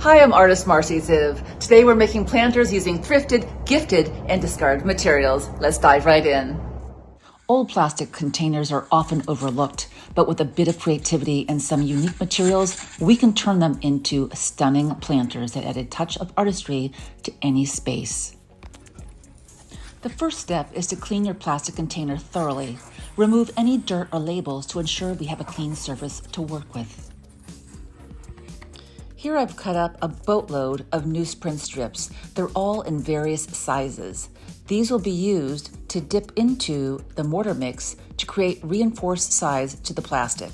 Hi, I'm artist Marcie. Today we're making planters using thrifted, gifted, and discarded materials. Let's dive right in. Old plastic containers are often overlooked, but with a bit of creativity and some unique materials, we can turn them into stunning planters that add a touch of artistry to any space. The first step is to clean your plastic container thoroughly. Remove any dirt or labels to ensure we have a clean surface to work with. Here I've cut up a boatload of newsprint strips. They're all in various sizes. These will be used to dip into the mortar mix to create reinforced sides to the plastic.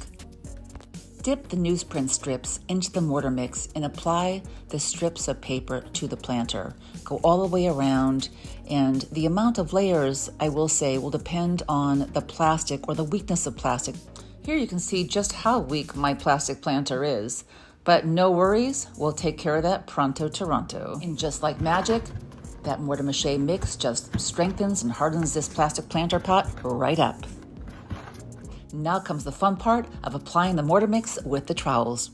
Dip the newsprint strips into the mortar mix and apply the strips of paper to the planter. Go all the way around, and the amount of layers, I will say, will depend on the plastic or the weakness of plastic. Here you can see just how weak my plastic planter is. But no worries, we'll take care of that pronto Toronto. And just like magic, that mortar mache mix just strengthens and hardens this plastic planter pot right up. Now comes the fun part of applying the mortar mix with the trowels.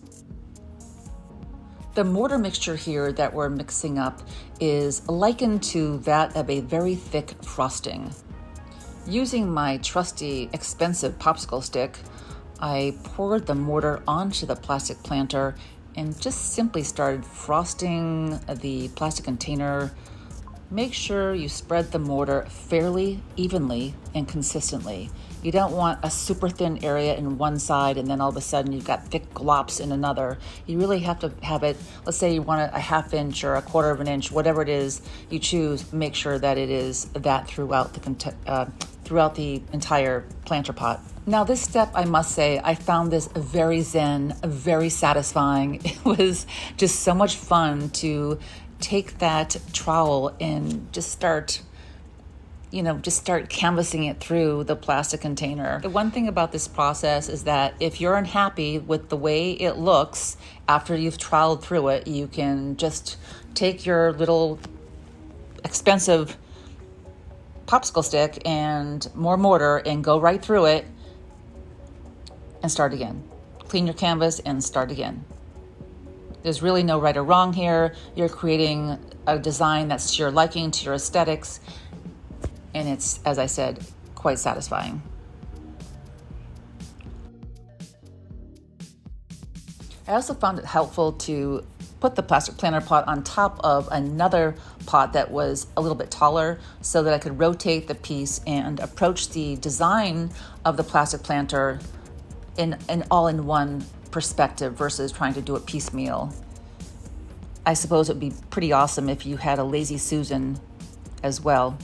The mortar mixture here that we're mixing up is likened to that of a very thick frosting. Using my trusty, expensive popsicle stick, I poured the mortar onto the plastic planter and just simply started frosting the plastic container. Make sure you spread the mortar fairly evenly and consistently. You don't want a super thin area in one side and then all of a sudden you've got thick glops in another. You really have to have it, let's say you want it a half inch or a quarter of an inch, whatever it is you choose, make sure that it is that throughout the entire planter pot. Now this step, I must say, I found this very zen, very satisfying. It was just so much fun to take that trowel and just start canvassing it through the plastic container. The one thing about this process is that if you're unhappy with the way it looks after you've troweled through it, you can just take your little expensive popsicle stick and more mortar and go right through it and start again. Clean your canvas and start again. There's really no right or wrong here. You're creating a design that's to your liking, to your aesthetics, and it's, as I said, quite satisfying. I also found it helpful to put the plastic planter pot on top of another pot that was a little bit taller so that I could rotate the piece and approach the design of the plastic planter in an all-in-one perspective versus trying to do it piecemeal. I suppose it would be pretty awesome if you had a lazy Susan as well.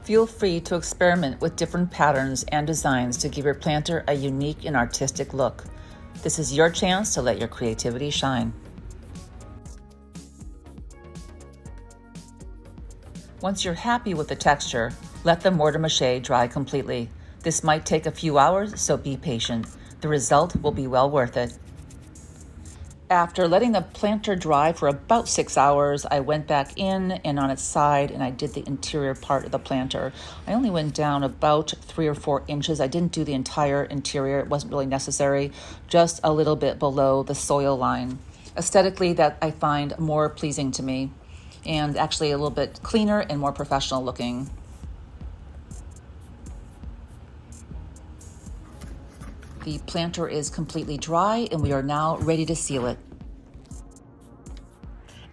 Feel free to experiment with different patterns and designs to give your planter a unique and artistic look. This is your chance to let your creativity shine. Once you're happy with the texture, let the mortar mache dry completely. This might take a few hours, so be patient. The result will be well worth it. After letting the planter dry for about 6 hours, I went back in and on its side and I did the interior part of the planter. I only went down about 3 or 4 inches. I didn't do the entire interior. It wasn't really necessary, just a little bit below the soil line. Aesthetically, that I find more pleasing to me and actually a little bit cleaner and more professional looking. The planter is completely dry and we are now ready to seal it.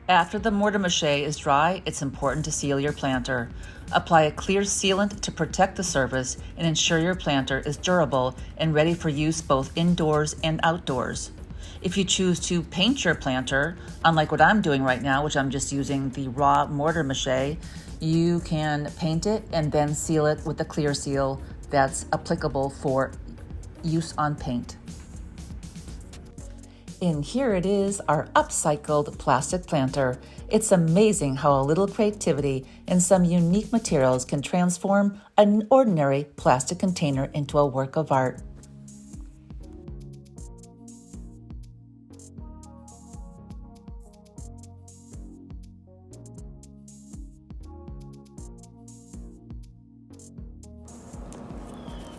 After the mortar mache is dry, it's important to seal your planter. Apply a clear sealant to protect the surface and ensure your planter is durable and ready for use both indoors and outdoors. If you choose to paint your planter, unlike what I'm doing right now, which I'm just using the raw mortar mache, you can paint it and then seal it with a clear seal that's applicable for use on paint. And here it is, our upcycled plastic planter. It's amazing how a little creativity and some unique materials can transform an ordinary plastic container into a work of art.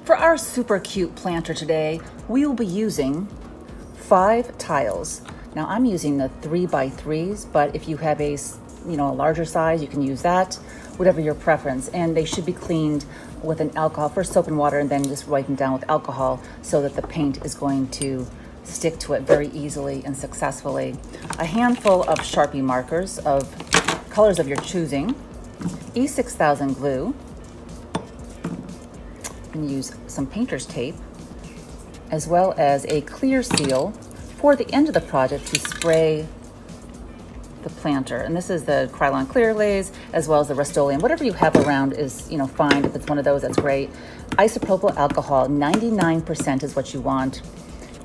For our super cute planter today, we will be using 5 tiles. Now I'm using the 3x3s, but if you have a larger size, you can use that, whatever your preference. And they should be cleaned with an alcohol, first soap and water, and then just wipe them down with alcohol so that the paint is going to stick to it very easily and successfully. A handful of Sharpie markers of colors of your choosing, E6000 glue, and use some painter's tape, as well as a clear seal for the end of the project to spray the planter. And this is the Krylon Clear Glaze, as well as the Rust-Oleum. Whatever you have around is, fine. If it's one of those, that's great. Isopropyl alcohol, 99% is what you want.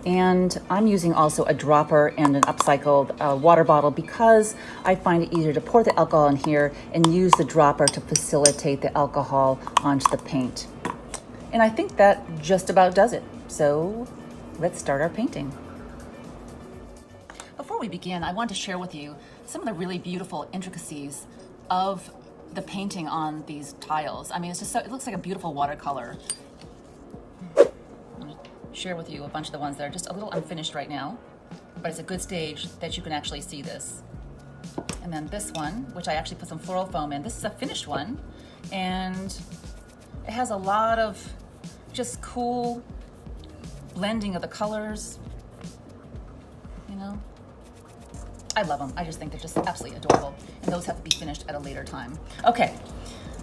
And I'm using also a dropper and an upcycled water bottle because I find it easier to pour the alcohol in here and use the dropper to facilitate the alcohol onto the paint. And I think that just about does it. So let's start our painting. Before we begin, I want to share with you some of the really beautiful intricacies of the painting on these tiles. I mean, it's just it looks like a beautiful watercolor. Share with you a bunch of the ones that are just a little unfinished right now, but it's a good stage that you can actually see this. And then this one, which I actually put some floral foam in, this is a finished one, and it has a lot of just cool blending of the colors. I love them. I just think they're just absolutely adorable, and those have to be finished at a later time. Okay,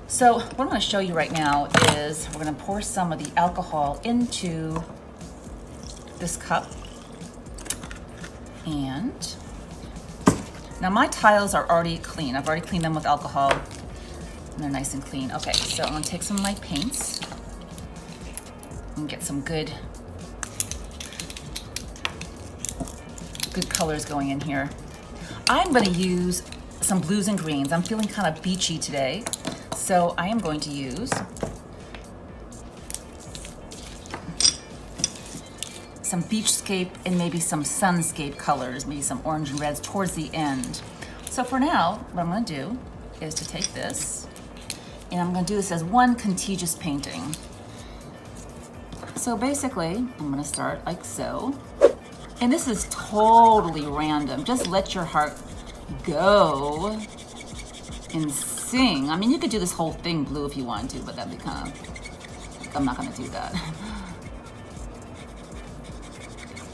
so what I'm going to show you right now is we're going to pour some of the alcohol into this cup. And now my tiles are already clean. I've already cleaned them with alcohol, and they're nice and clean. Okay, so I'm going to take some of my paints and get some good colors going in here. I'm going to use some blues and greens. I'm feeling kind of beachy today, so I am going to use some beachscape and maybe some sunscape colors, maybe some orange and reds towards the end. So for now, what I'm going to do is to take this, and I'm going to do this as one contiguous painting. So basically, I'm going to start like so. And this is totally random. Just let your heart go and sing. I mean, you could do this whole thing blue if you want to, but that'd be kind of, I'm not gonna do that.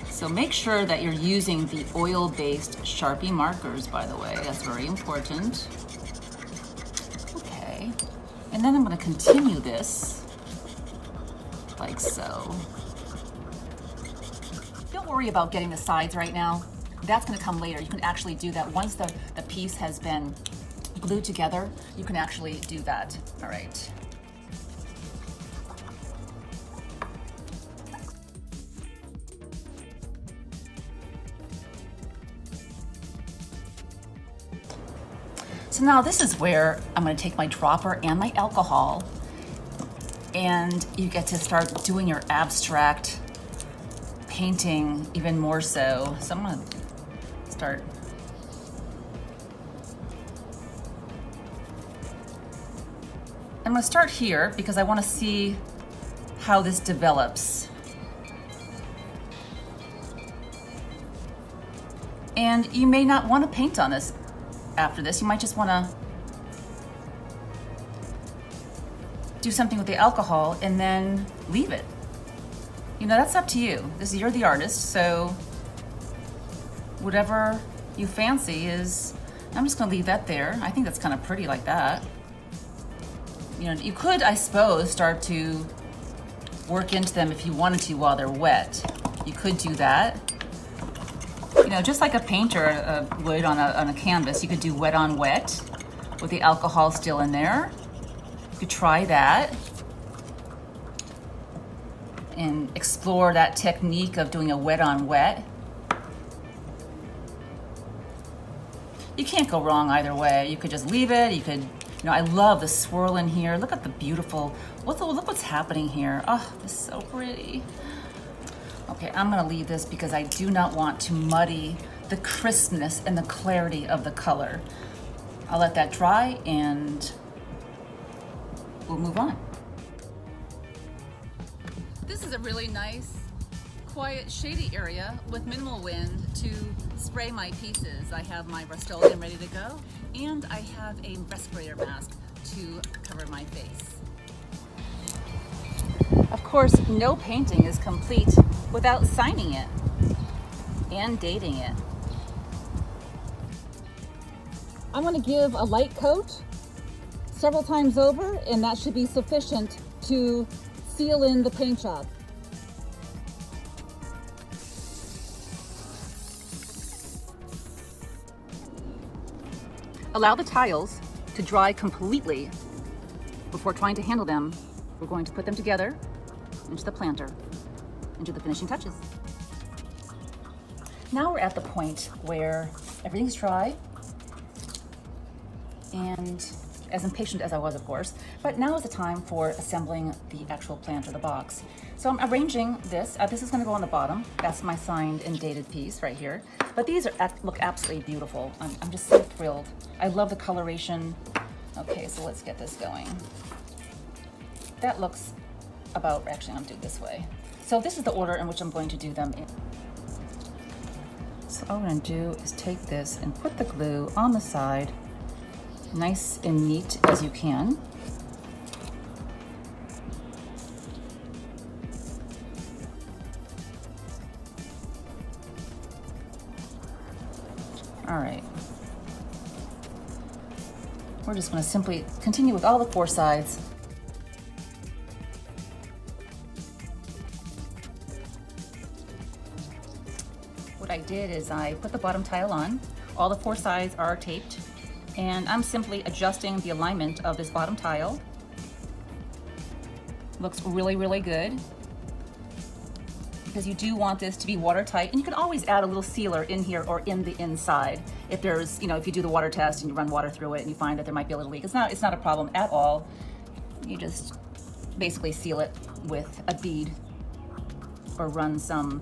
So make sure that you're using the oil-based Sharpie markers, by the way. That's very important. Okay, and then I'm gonna continue this like so. Don't worry about getting the sides right now. That's going to come later. You can actually do that once the piece has been glued together. You can actually do that. All right. So now this is where I'm going to take my dropper and my alcohol, and you get to start doing your abstract painting even more so. So I'm gonna start. I'm gonna start here because I wanna see how this develops. And you may not wanna paint on this after this. You might just wanna do something with the alcohol and then leave it. That's up to you. You're the artist, so whatever you fancy is, I'm just gonna leave that there. I think that's kind of pretty like that. You could, I suppose, start to work into them if you wanted to while they're wet. You could do that. Just like a painter would on a canvas, you could do wet on wet with the alcohol still in there. You could try that and explore that technique of doing a wet on wet. You can't go wrong either way. You could just leave it. You could, I love the swirl in here. Look at the beautiful, look what's happening here. Oh, this is so pretty. Okay, I'm gonna leave this because I do not want to muddy the crispness and the clarity of the color. I'll let that dry and we'll move on. This is a really nice, quiet, shady area with minimal wind to spray my pieces. I have my Rust-Oleum ready to go, and I have a respirator mask to cover my face. Of course, no painting is complete without signing it and dating it. I'm going to give a light coat several times over, and that should be sufficient to seal in the paint job. Allow the tiles to dry completely before trying to handle them. We're going to put them together into the planter and do the finishing touches. Now we're at the point where everything's dry, and as impatient as I was, of course, but now is the time for assembling the actual planter, the box. So I'm arranging this. This is going to go on the bottom. That's my signed and dated piece right here. But these look absolutely beautiful. I'm just so thrilled. I love the coloration. Okay, so let's get this going. That looks about, actually I'm gonna do it this way. So this is the order in which I'm going to do them in. So all I'm gonna do is take this and put the glue on the side, nice and neat as you can. All right. We're just going to simply continue with all the four sides. What I did is I put the bottom tile on. All the four sides are taped, and I'm simply adjusting the alignment of this bottom tile. Looks really, really good, because you do want this to be watertight, and you can always add a little sealer in here or in the inside. If there's, if you do the water test and you run water through it and you find that there might be a little leak, it's not a problem at all. You just basically seal it with a bead or run some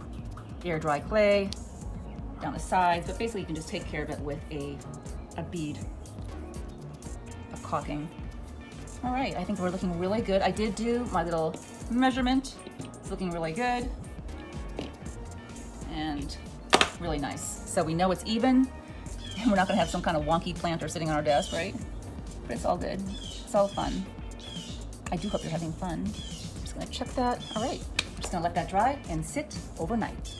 air dry clay down the sides, but basically you can just take care of it with a bead of caulking. All right, I think we're looking really good. I did do my little measurement. It's looking really good and really nice. So we know it's even, and we're not gonna have some kind of wonky planter sitting on our desk, right? But it's all good, it's all fun. I do hope you're having fun. I'm just gonna check that. All right, I'm just gonna let that dry and sit overnight.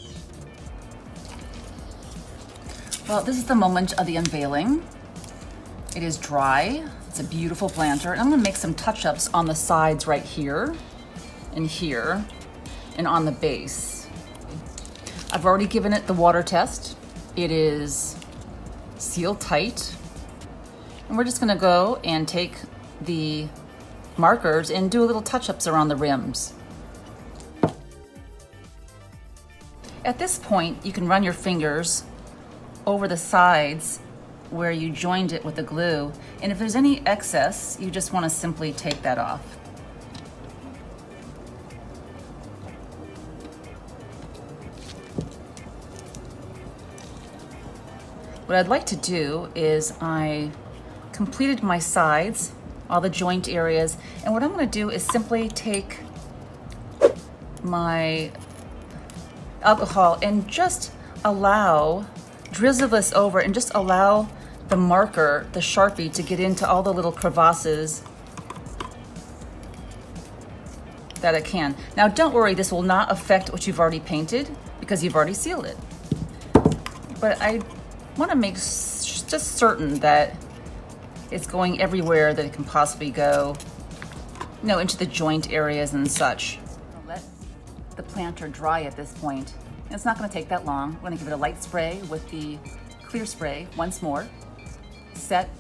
Well, this is the moment of the unveiling. It is dry, it's a beautiful planter, and I'm gonna make some touch-ups on the sides right here, and on the base. I've already given it the water test. It is sealed tight. And we're just gonna go and take the markers and do a little touch-ups around the rims. At this point, you can run your fingers over the sides where you joined it with the glue. And if there's any excess, you just wanna simply take that off. What I'd like to do is I completed my sides, all the joint areas, and what I'm gonna do is simply take my alcohol and just drizzle this over and just allow the marker, the Sharpie, to get into all the little crevasses that it can. Now don't worry, this will not affect what you've already painted because you've already sealed it. But I want to make just certain that it's going everywhere that it can possibly go, into the joint areas and such. I'll let the planter dry at this point. And it's not going to take that long. We're going to give it a light spray with the clear spray once more. Set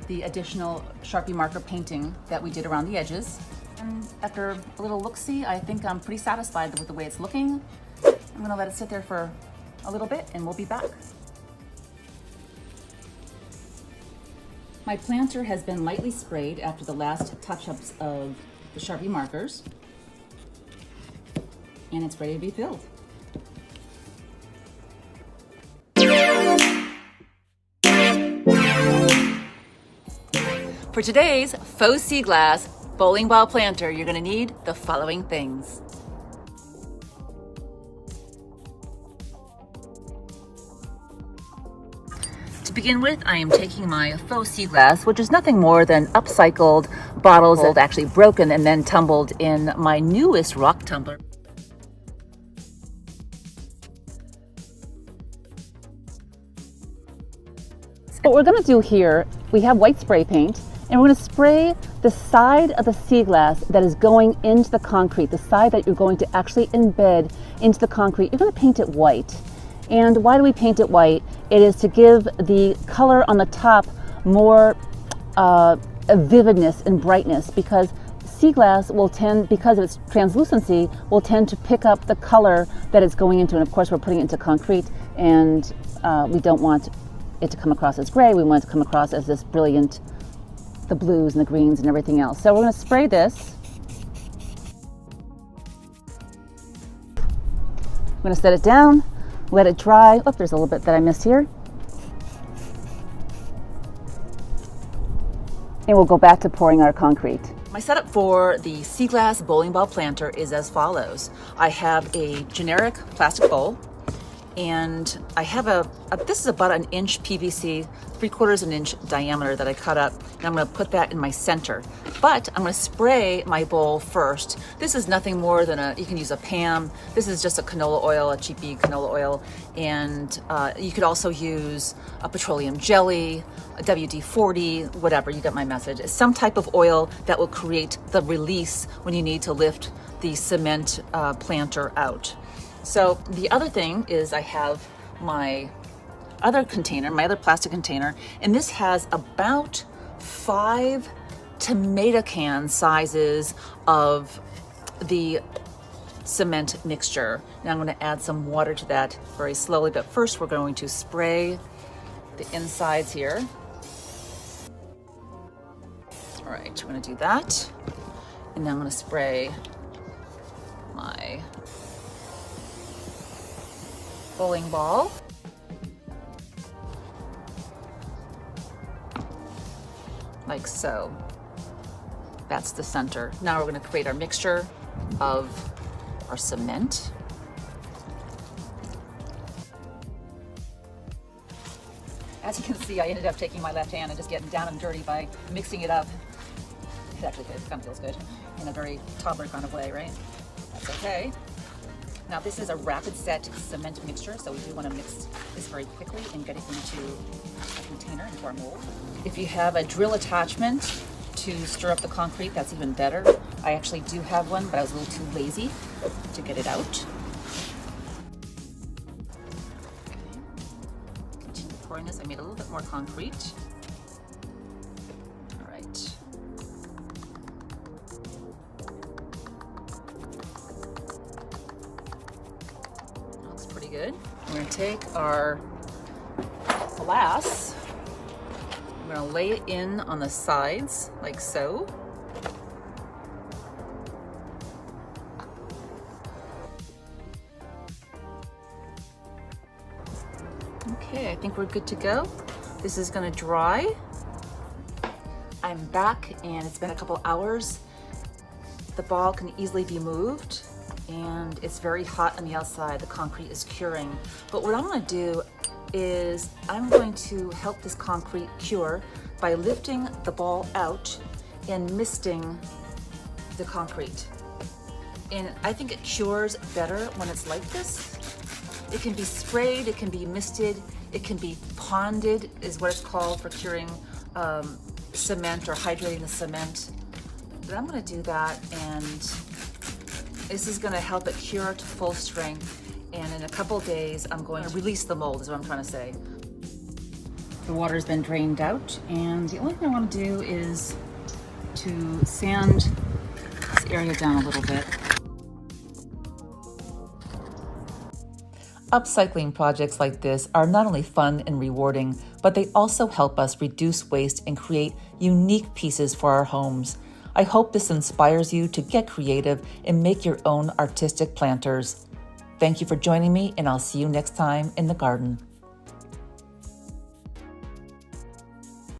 the additional Sharpie marker painting that we did around the edges. And after a little look-see, I think I'm pretty satisfied with the way it's looking. I'm going to let it sit there for a little bit and we'll be back. My planter has been lightly sprayed after the last touch-ups of the Sharpie markers, and it's ready to be filled. For today's faux Seaglass bowling ball planter, you're going to need the following things. To begin with, I am taking my faux Seaglass, which is nothing more than upcycled bottles that actually broken and then tumbled in my newest rock tumbler. What we're going to do here, we have white spray paint, and we're going to spray the side of the Seaglass that is going into the concrete, the side that you're going to actually embed into the concrete. You're going to paint it white. And why do we paint it white? It is to give the color on the top more vividness and brightness, because Seaglass will tend, because of its translucency, will tend to pick up the color that it's going into. And of course, we're putting it into concrete, and we don't want it to come across as gray. We want it to come across as this brilliant, the blues and the greens and everything else. So we're going to spray this. I'm going to set it down, let it dry. Oh, there's a little bit that I missed here. And we'll go back to pouring our concrete. My setup for the Seaglass bowling ball planter is as follows. I have a generic plastic bowl, and I have this is about an inch PVC, 3/4 an inch diameter that I cut up, and I'm going to put that in my center. But I'm going to spray my bowl first. This is nothing more than you can use a PAM. This is just a canola oil, a cheapy canola oil, and you could also use a petroleum jelly, a WD-40, whatever, you get my message. It's some type of oil that will create the release when you need to lift the cement planter out. So the other thing is I have my other container, my other plastic container, and this has about 5 tomato can sizes of the cement mixture. Now I'm going to add some water to that very slowly, but first we're going to spray the insides here. All right, we're going to do that. And now I'm going to spray my bowling ball. Like so. That's the center. Now we're going to create our mixture of our cement. As you can see, I ended up taking my left hand and just getting down and dirty by mixing it up. It actually kind of feels good in a very toddler kind of way, right? That's okay. Now this is a rapid set cement mixture, so we do want to mix this very quickly and get it into a container, into our mold. If you have a drill attachment to stir up the concrete, that's even better. I actually do have one, but I was a little too lazy to get it out. Okay. Continue pouring this. I made a little bit more concrete. All right. Looks pretty good. We're going to take our glass. I'm going to lay it in on the sides, like so. Okay, I think we're good to go. This is going to dry. I'm back, and it's been a couple hours. The ball can easily be moved, and it's very hot on the outside. The concrete is curing. But what I'm going to do is I'm going to help this concrete cure by lifting the ball out and misting the concrete. And I think it cures better when it's like this. It can be sprayed, it can be misted, it can be ponded, is what it's called for curing cement or hydrating the cement. But I'm going to do that, and this is going to help it cure to full strength. And in a couple of days, I'm going to release the mold, is what I'm trying to say. The water's been drained out, and the only thing I want to do is to sand this area down a little bit. Upcycling projects like this are not only fun and rewarding, but they also help us reduce waste and create unique pieces for our homes. I hope this inspires you to get creative and make your own artistic planters. Thank you for joining me, and I'll see you next time in the garden.